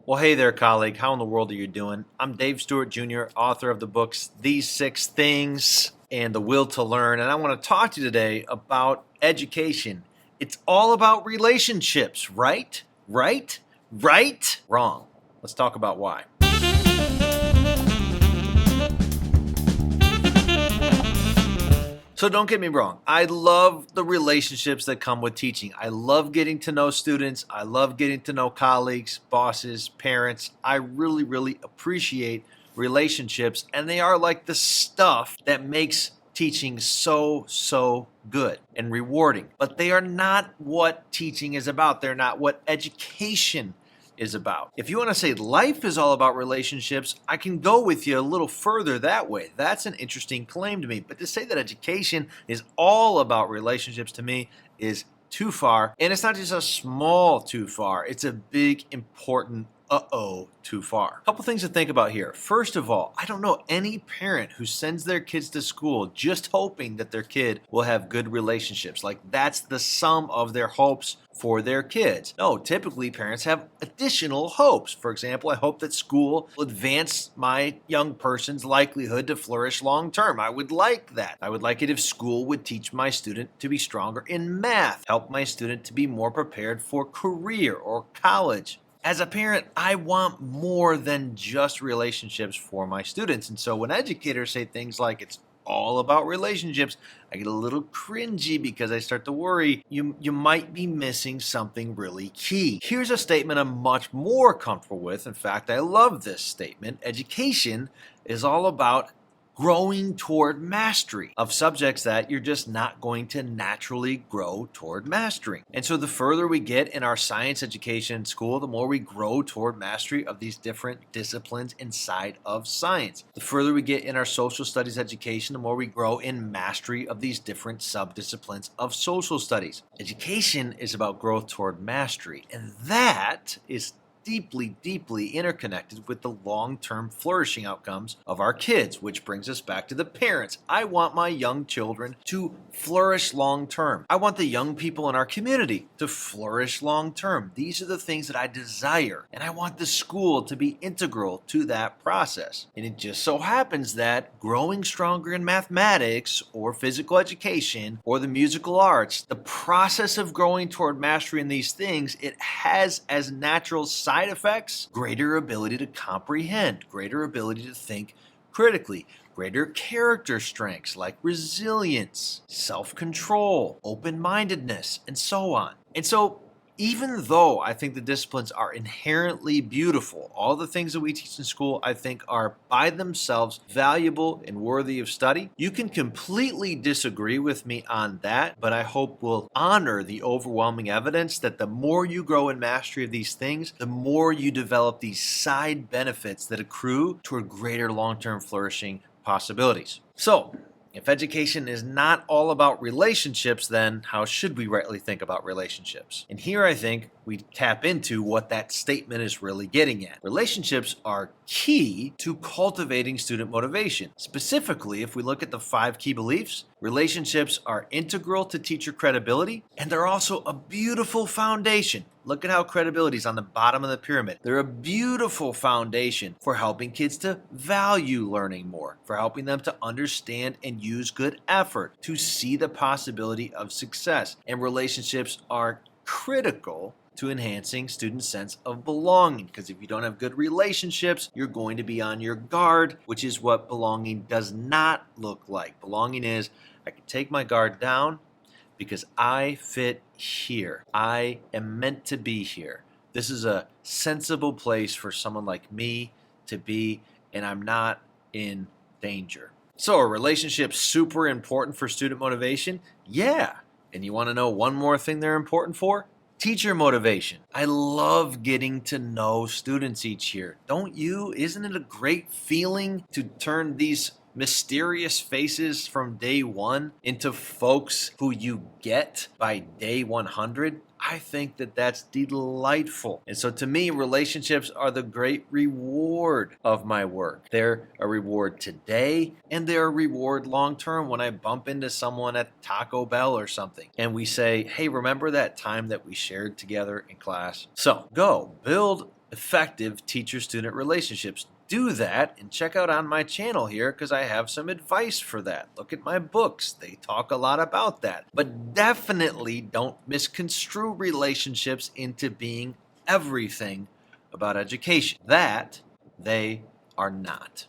Well, hey there, colleague. How in the world are you doing? I'm Dave Stuart Jr., author of the books These Six Things and The Will to Learn, and I want to talk to you today about education. It's all about relationships, right? Right? Right? Wrong. Let's talk about why. So don't get me wrong. I love the relationships that come with teaching. I love getting to know students. I love getting to know colleagues, bosses, parents. I really appreciate relationships, and they are like the stuff that makes teaching so good and rewarding. But they are not what teaching is about. They're not what education is about. If you want to say life is all about relationships, I can go with you a little further that way. That's an interesting claim to me. But to say that education is all about relationships to me is too far. And it's not just a small too far, it's a big, important too far. A couple things to think about here. First of all, I don't know any parent who sends their kids to school just hoping that their kid will have good relationships. Like that's the sum of their hopes for their kids. No, typically parents have additional hopes. For example, I hope that school will advance my young person's likelihood to flourish long term. I would like that. I would like it if school would teach my student to be stronger in math, help my student to be more prepared for career or college. As a parent, I want more than just relationships for my students. And so when educators say things like it's all about relationships, I get a little cringy because I start to worry you might be missing something really key. Here's a statement I'm much more comfortable with. In fact, I love this statement. Education is all about growing toward mastery of subjects that you're just not going to naturally grow toward mastering. And so the further we get in our science education in school, the more we grow toward mastery of these different disciplines inside of science. The further we get in our social studies education, the more we grow in mastery of these different subdisciplines of social studies. Education is about growth toward mastery, and that is deeply interconnected with the long-term flourishing outcomes of our kids, which brings us back to the parents. I want my young children to flourish long-term. I want the young people in our community to flourish long-term. These are the things that I desire, and I want the school to be integral to that process. And it just so happens that growing stronger in mathematics or physical education or the musical arts, the process of growing toward mastery in these things, it has as natural side effects greater ability to comprehend, greater ability to think critically, greater character strengths like resilience, self-control, open-mindedness, and so on. And so even though I think the disciplines are inherently beautiful, all the things that we teach in school I think are by themselves valuable and worthy of study. You can completely disagree with me on that, but I hope we'll honor the overwhelming evidence that the more you grow in mastery of these things, the more you develop these side benefits that accrue toward greater long-term flourishing possibilities. So, if education is not all about relationships, then how should we rightly think about relationships? And here I think we tap into what that statement is really getting at. Relationships are key to cultivating student motivation. Specifically, if we look at the 5 key beliefs, relationships are integral to teacher credibility, and they're also a beautiful foundation. Look at how credibility is on the bottom of the pyramid. They're a beautiful foundation for helping kids to value learning more, for helping them to understand and use good effort, to see the possibility of success. And relationships are critical to enhancing students' sense of belonging, because if you don't have good relationships, you're going to be on your guard, which is what belonging does not look like. Belonging is, I can take my guard down because I fit here. I am meant to be here. This is a sensible place for someone like me to be, and I'm not in danger. So are relationships super important for student motivation? Yeah. And you want to know one more thing they're important for? Teacher motivation. I love getting to know students each year. Don't you? Isn't it a great feeling to turn these mysterious faces from day one into folks who you get by day 100? I think that that's delightful. And so to me, relationships are the great reward of my work. They're a reward today, and they're a reward long term when I bump into someone at Taco Bell or something and we say, hey, remember that time that we shared together in class? So go build effective teacher-student relationships. Do that and check out on my channel here because I have some advice for that. Look at my books. They talk a lot about that. But definitely don't misconstrue relationships into being everything about education. That they are not.